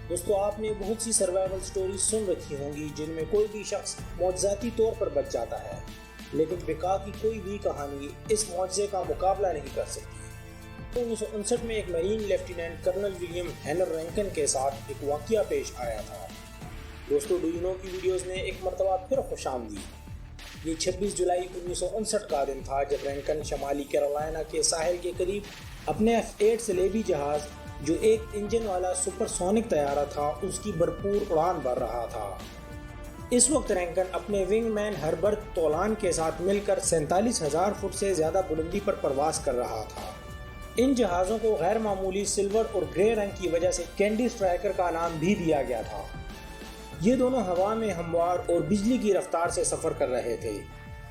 دوستو آپ نے بہت سی سروائیول سٹوریز سن رکھی ہوں گی جن میں کوئی بھی شخص معجزاتی طور پر بچ جاتا ہے، لیکن بقا کی کوئی بھی کہانی اس معجزے کا مقابلہ نہیں کر سکتی۔ 1959 میں ایک مرین لیفٹیننٹ کرنل ولیم ہینر رینکن کے ساتھ ایک واقعہ پیش آیا تھا۔ دوستو ڈو یو نو کی ویڈیوز میں ایک مرتبہ پھر خوش آمدید۔ یہ 26 جولائی 1959 کا دن تھا جب رینکن شمالی کیرولائنا کے ساحل کے قریب اپنے F-8 صلیبی جہاز جو ایک انجن والا سپر سونک طیارہ تھا اس کی بھرپور اڑان بھر رہا تھا۔ اس وقت رینکن اپنے ونگ مین ہربرٹ تولان کے ساتھ مل کر 47,000 فٹ سے زیادہ بلندی پر پرواز کر رہا تھا۔ ان جہازوں کو غیر معمولی سلور اور گرے رنگ کی وجہ سے کینڈی اسٹرائکر کا نام بھی دیا گیا تھا۔ یہ دونوں ہوا میں ہموار اور بجلی کی رفتار سے سفر کر رہے تھے۔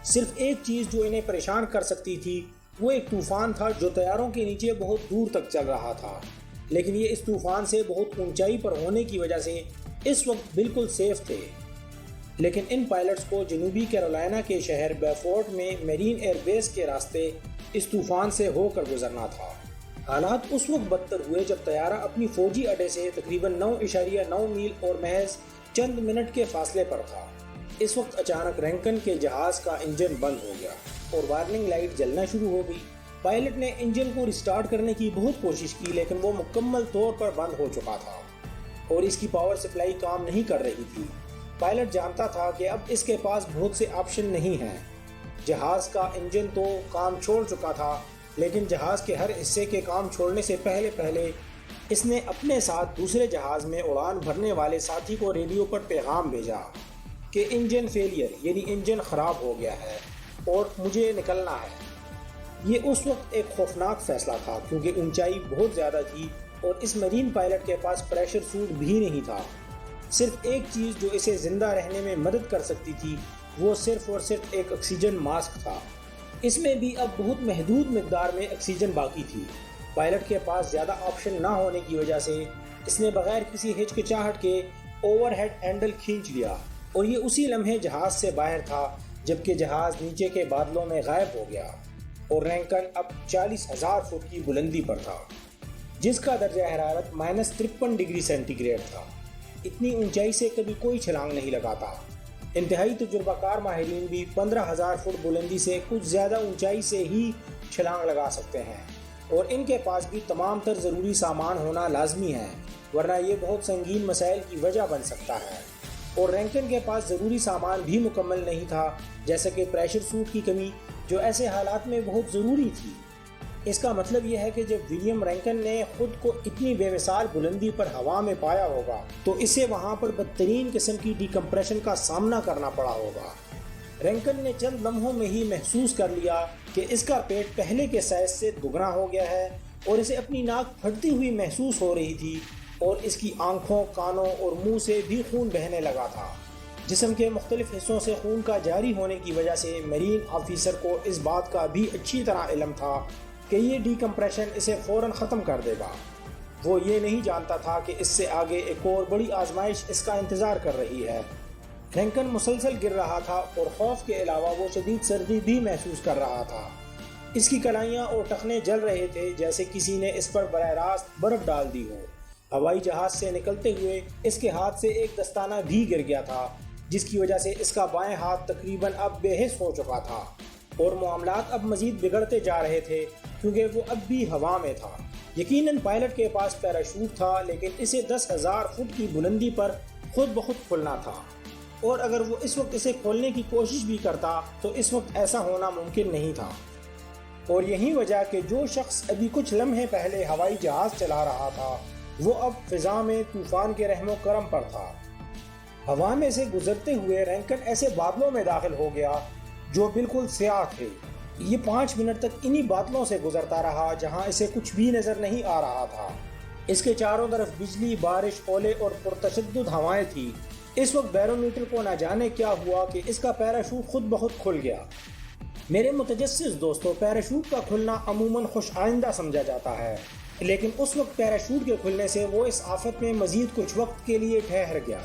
صرف ایک چیز جو انہیں پریشان کر سکتی تھی وہ ایک طوفان تھا جو طیاروں کے نیچے بہت دور تک چل رہا تھا، لیکن یہ اس طوفان سے بہت اونچائی پر ہونے کی وجہ سے اس وقت بالکل سیف تھے۔ لیکن ان پائلٹس کو جنوبی کیرولائنا کے شہر بیفورٹ میں میرین ایئر بیس کے راستے اس طوفان سے ہو کر گزرنا تھا۔ حالات اس وقت بدتر ہوئے جب طیارہ اپنی فوجی اڈے سے تقریباً 9.9 میل اور محض چند منٹ کے فاصلے پر تھا۔ اس وقت اچانک رینکن کے جہاز کا انجن بند ہو گیا اور وارننگ لائٹ جلنا شروع ہو گئی۔ پائلٹ نے انجن کو ریسٹارٹ کرنے کی بہت کوشش کی لیکن وہ مکمل طور پر بند ہو چکا تھا اور اس کی پاور سپلائی کام نہیں کر رہی تھی۔ پائلٹ جانتا تھا کہ اب اس کے پاس بہت سے آپشن نہیں ہیں۔ جہاز کا انجن تو کام چھوڑ چکا تھا، لیکن جہاز کے ہر حصے کے کام چھوڑنے سے پہلے اس نے اپنے ساتھ دوسرے جہاز میں اڑان بھرنے والے ساتھی کو ریڈیو پر پیغام بھیجا کہ انجن فیلئر یعنی انجن خراب ہو گیا ہے اور مجھے نکلنا ہے۔ یہ اس وقت ایک خوفناک فیصلہ تھا کیونکہ اونچائی بہت زیادہ تھی اور اس مرین پائلٹ کے پاس پریشر سوٹ بھی نہیں تھا۔ صرف ایک چیز جو اسے زندہ رہنے میں مدد کر سکتی تھی وہ صرف اور صرف ایک آکسیجن ماسک تھا۔ اس میں بھی اب بہت محدود مقدار میں آکسیجن باقی تھی۔ پائلٹ کے پاس زیادہ آپشن نہ ہونے کی وجہ سے اس نے بغیر کسی ہچکچاہٹ کے اوور ہیڈ ہینڈل کھینچ لیا اور یہ اسی لمحے جہاز سے باہر تھا جبکہ جہاز نیچے کے بادلوں میں غائب ہو گیا اور رینکن اب 40,000 فٹ کی بلندی پر تھا جس کا درجہ حرارت -53 ڈگری سینٹی گریڈ تھا۔ اتنی اونچائی سے کبھی کوئی چھلانگ نہیں لگاتا۔ انتہائی تجربہ کار ماہرین بھی 15,000 فٹ بلندی سے کچھ زیادہ اونچائی سے ہی چھلانگ لگا سکتے ہیں اور ان کے پاس بھی تمام تر ضروری سامان ہونا لازمی ہے، ورنہ یہ بہت سنگین مسائل کی وجہ بن سکتا ہے۔ اور رینکن کے پاس ضروری سامان بھی مکمل نہیں تھا، جیسے کہ پریشر سوٹ کی کمی جو ایسے حالات میں بہت ضروری تھی۔ اس کا مطلب یہ ہے کہ جب ولیم رینکن نے خود کو اتنی بے مثال بلندی پر ہوا میں پایا ہوگا تو اسے وہاں پر بدترین قسم کی ڈیکمپریشن کا سامنا کرنا پڑا ہوگا۔ رینکن نے چند لمحوں میں ہی محسوس کر لیا کہ اس کا پیٹ پہلے کے سائز سے دگنا ہو گیا ہے اور اسے اپنی ناک پھٹتی ہوئی محسوس ہو رہی تھی اور اس کی آنکھوں، کانوں اور منہ سے بھی خون بہنے لگا تھا۔ جسم کے مختلف حصوں سے خون کا جاری ہونے کی وجہ سے مرین آفیسر کو اس بات کا بھی اچھی طرح علم تھا کہ یہ ڈیکمپریشن اسے فوراً ختم کر دے گا۔ وہ یہ نہیں جانتا تھا کہ اس سے آگے ایک اور بڑی آزمائش اس کا انتظار کر رہی ہے۔ رینکن مسلسل گر رہا تھا اور خوف کے علاوہ وہ شدید سردی بھی محسوس کر رہا تھا۔ اس کی کلائیاں اور ٹخنے جل رہے تھے جیسے کسی نے اس پر براہ راست برف ڈال دی ہو۔ ہوائی جہاز سے نکلتے ہوئے اس کے ہاتھ سے ایک دستانہ بھی گر گیا تھا جس کی وجہ سے اس کا بائیں ہاتھ تقریباً اب بے حس ہو چکا تھا اور معاملات اب مزید بگڑتے جا رہے تھے کیونکہ وہ اب بھی ہوا میں تھا۔ یقیناً پائلٹ کے پاس پیراشوٹ تھا لیکن اسے 10,000 فٹ کی بلندی پر خود بخود کھلنا تھا اور اگر وہ اس وقت اسے کھولنے کی کوشش بھی کرتا تو اس وقت ایسا ہونا ممکن نہیں تھا۔ اور یہی وجہ کہ جو شخص ابھی کچھ لمحے پہلے ہوائی جہاز چلا رہا تھا وہ اب فضا میں طوفان کے رحم و کرم پر تھا۔ ہوا میں سے گزرتے ہوئے رینکن ایسے بادلوں میں داخل ہو گیا جو بالکل سیاہ تھے۔ یہ 5 منٹ تک انہی بادلوں سے گزرتا رہا جہاں اسے کچھ بھی نظر نہیں آ رہا تھا۔ اس کے چاروں طرف بجلی، بارش، اولے اور پرتشدد ہوائیں تھیں۔ اس وقت بیرومیٹر کو نہ جانے کیا ہوا کہ اس کا پیراشوٹ خود بخود کھل گیا۔ میرے متجسس دوستو، پیراشوٹ کا کھلنا عموماً خوش آئندہ سمجھا جاتا ہے، لیکن اس وقت پیراشوٹ کے کھلنے سے وہ اس آفت میں مزید کچھ وقت کے لیے ٹھہر گیا۔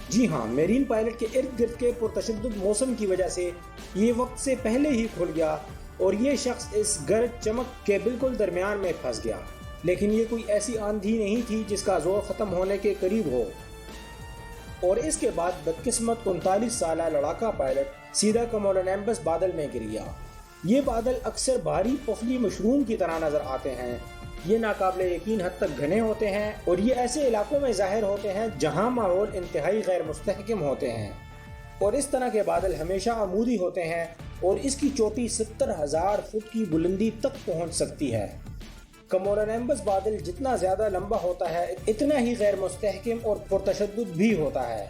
جی ہاں، میرین پائلٹ کے ارد گرد کے پرتشدد موسم کی وجہ سے یہ وقت سے پہلے ہی کھل گیا اور یہ شخص اس گرج چمک کے بالکل درمیان میں پھنس گیا۔ لیکن یہ کوئی ایسی آندھی نہیں تھی جس کا زور ختم ہونے کے قریب ہو، اور اس کے بعد بدقسمت 39 سالہ لڑاکا پائلٹ سیدھا کمولونیمبس بادل میں گر گیا۔ یہ بادل اکثر بھاری پفلی مشروم کی طرح نظر آتے ہیں۔ یہ ناقابل یقین حد تک گھنے ہوتے ہیں اور یہ ایسے علاقوں میں ظاہر ہوتے ہیں جہاں ماحول انتہائی غیر مستحکم ہوتے ہیں، اور اس طرح کے بادل ہمیشہ عمودی ہوتے ہیں اور اس کی چوٹی 70,000 فٹ کی بلندی تک پہنچ سکتی ہے۔ کمولونیمبس بادل جتنا زیادہ لمبا ہوتا ہے اتنا ہی غیر مستحکم اور پرتشدد بھی ہوتا ہے۔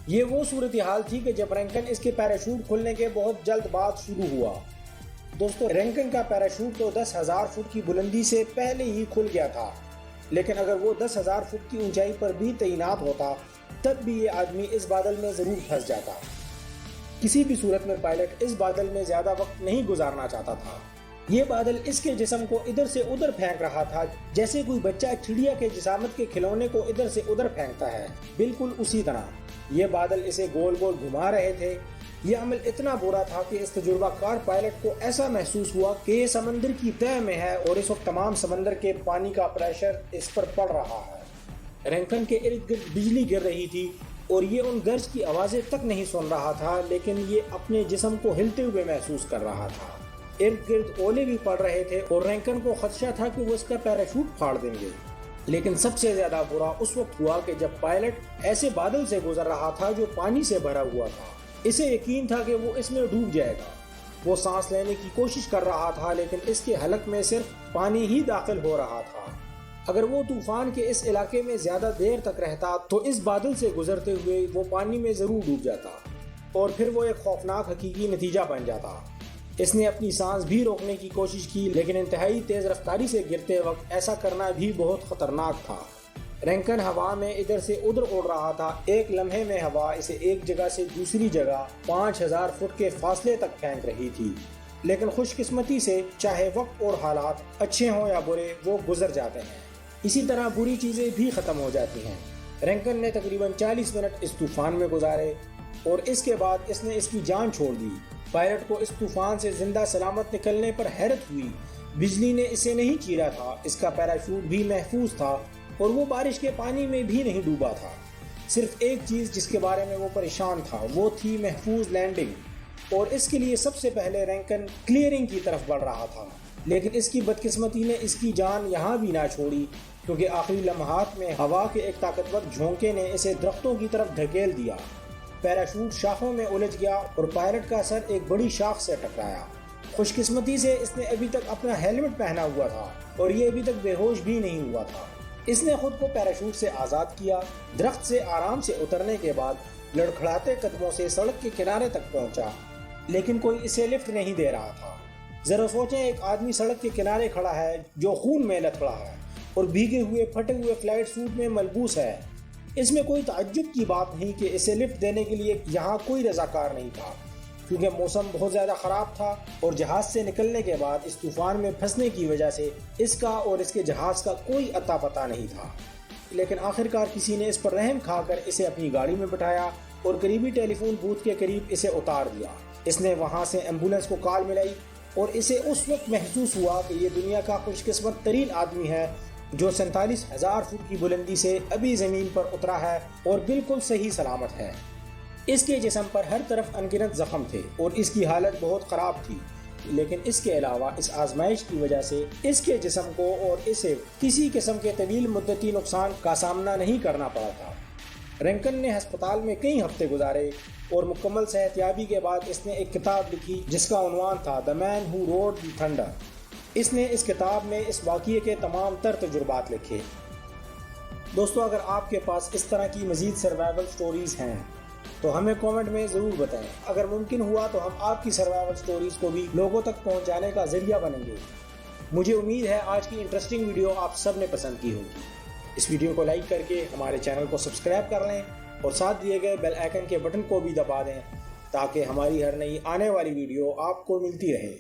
یہ وہ صورتحال تھی کہ جب رینکن اس کے پیراشوٹ کھلنے کے بہت جلد بعد شروع ہوا۔ دوستو، رینکن کا پیراشوٹ تو 10,000 فٹ کی بلندی سے پہلے ہی کھل گیا تھا، لیکن اگر وہ 10,000 فٹ کی اونچائی پر بھی تعینات ہوتا تب بھی یہ آدمی اس بادل میں ضرور پھنس جاتا۔ کسی بھی صورت میں پائلٹ اس بادل میں زیادہ وقت نہیں گزارنا چاہتا تھا۔ یہ بادل اس کے جسم کو ادھر سے ادھر پھینک رہا تھا، جیسے کوئی بچہ چڑیا کے جسامت کے کھلونے کو ادھر سے ادھر پھینکتا ہے، بالکل اسی طرح یہ بادل اسے گول گول گھما رہے تھے۔ یہ عمل اتنا برا تھا کہ اس تجربہ کار پائلٹ کو ایسا محسوس ہوا کہ یہ سمندر کی تہہ میں ہے اور اس وقت تمام سمندر کے پانی کا پریشر اس پر پڑ رہا ہے۔ رینکن کے ارد گرد بجلی گر رہی تھی اور یہ ان گرج کی آوازیں تک نہیں سن رہا تھا، لیکن یہ اپنے جسم کو ہلتے ہوئے محسوس کر رہا تھا۔ ارد گرد اولے بھی پڑ رہے تھے اور رینکن کو خدشہ تھا کہ وہ اس کا پیراشوٹ پھاڑ دیں گے۔ لیکن سب سے زیادہ برا اس وقت ہوا کہ جب پائلٹ ایسے بادل سے گزر رہا تھا جو پانی سے بھرا ہوا تھا۔ اسے یقین تھا کہ وہ اس میں ڈوب جائے گا۔ وہ سانس لینے کی کوشش کر رہا تھا، لیکن اس کے حلق میں صرف پانی ہی داخل ہو رہا تھا۔ اگر وہ طوفان کے اس علاقے میں زیادہ دیر تک رہتا تو اس بادل سے گزرتے ہوئے وہ پانی میں ضرور ڈوب جاتا، اور پھر وہ ایک خوفناک حقیقی نتیجہ بن جاتا۔ اس نے اپنی سانس بھی روکنے کی کوشش کی، لیکن انتہائی تیز رفتاری سے گرتے وقت ایسا کرنا بھی بہت خطرناک تھا۔ رینکن ہوا میں ادھر سے ادھر اڑ رہا تھا۔ ایک لمحے میں ہوا اسے ایک جگہ سے دوسری جگہ 5,000 فٹ کے فاصلے تک پھینک رہی تھی، لیکن خوش قسمتی سے چاہے وقت اور حالات اچھے ہوں یا برے وہ گزر جاتے ہیں۔ اسی طرح بری چیزیں بھی ختم ہو جاتی ہیں۔ رینکن نے تقریباً 40 منٹ اس طوفان میں گزارے اور اس کے بعد اس نے اس کی جان چھوڑ دی۔ پائلٹ کو اس طوفان سے زندہ سلامت نکلنے پر حیرت ہوئی۔ بجلی نے اسے نہیں چیرا تھا، اس کا پیراشوٹ بھی محفوظ تھا اور وہ بارش کے پانی میں بھی نہیں ڈوبا تھا۔ صرف ایک چیز جس کے بارے میں وہ پریشان تھا وہ تھی محفوظ لینڈنگ، اور اس کے لیے سب سے پہلے رینکن کلیئرنگ کی طرف بڑھ رہا تھا۔ لیکن اس کی بدقسمتی نے اس کی جان یہاں بھی نہ چھوڑی، کیونکہ آخری لمحات میں ہوا کے ایک طاقتور جھونکے نے اسے درختوں کی طرف دھکیل دیا۔ پیراشوٹ شاخوں میں الجھ گیا اور پائلٹ کا سر ایک بڑی شاخ سے ٹکرایا۔ خوش قسمتی سے اس نے ابھی تک اپنا ہیلمٹ پہنا ہوا تھا اور یہ ابھی تک بے ہوش بھی نہیں ہوا تھا۔ اس نے خود کو پیراشوٹ سے آزاد کیا، درخت سے آرام سے اترنے کے بعد لڑکھڑاتے قدموں سے سڑک کے کنارے تک پہنچا، لیکن کوئی اسے لفٹ نہیں دے رہا تھا۔ ذرا سوچیں، ایک آدمی سڑک کے کنارے کھڑا ہے جو خون میں لتھڑا ہے اور بھیگے ہوئے پھٹے ہوئے فلائٹ سوٹ میں ملبوس ہے۔ اس میں کوئی تعجب کی بات نہیں کہ اسے لفٹ دینے کے لیے یہاں کوئی رضاکار نہیں تھا، کیونکہ موسم بہت زیادہ خراب تھا اور جہاز سے نکلنے کے بعد اس طوفان میں پھنسنے کی وجہ سے اس کا اور اس کے جہاز کا کوئی اتا پتہ نہیں تھا۔ لیکن آخرکار کسی نے اس پر رحم کھا کر اسے اپنی گاڑی میں بٹھایا اور قریبی ٹیلی فون بوتھ کے قریب اسے اتار دیا۔ اس نے وہاں سے ایمبولینس کو کال ملائی اور اسے اس وقت محسوس ہوا کہ یہ دنیا کا خوش قسمت ترین آدمی ہے جو 47,000 فٹ کی بلندی سے ابھی زمین پر اترا ہے اور بالکل صحیح سلامت ہے۔ اس کے جسم پر ہر طرف انگنت زخم تھے اور اس کی حالت بہت خراب تھی، لیکن اس کے علاوہ اس آزمائش کی وجہ سے اس کے جسم کو اور اسے کسی قسم کے طویل مدتی نقصان کا سامنا نہیں کرنا پڑا تھا۔ رینکن نے ہسپتال میں کئی ہفتے گزارے اور مکمل صحت یابی کے بعد اس نے ایک کتاب لکھی جس کا عنوان تھا The Man Who Rode the Thunder۔ اس نے اس کتاب میں اس واقعے کے تمام تر تجربات لکھے۔ دوستو، اگر آپ کے پاس اس طرح کی مزید سروائیول سٹوریز ہیں تو ہمیں کومنٹ میں ضرور بتائیں۔ اگر ممکن ہوا تو ہم آپ کی سروائیول سٹوریز کو بھی لوگوں تک پہنچانے کا ذریعہ بنیں گے۔ مجھے امید ہے آج کی انٹرسٹنگ ویڈیو آپ سب نے پسند کی ہوگی۔ اس ویڈیو کو لائک کر کے ہمارے چینل کو سبسکرائب کر لیں اور ساتھ دیے گئے بیل آئیکن کے بٹن کو بھی دبا دیں تاکہ ہماری ہر نئی آنے والی ویڈیو آپ کو ملتی رہے۔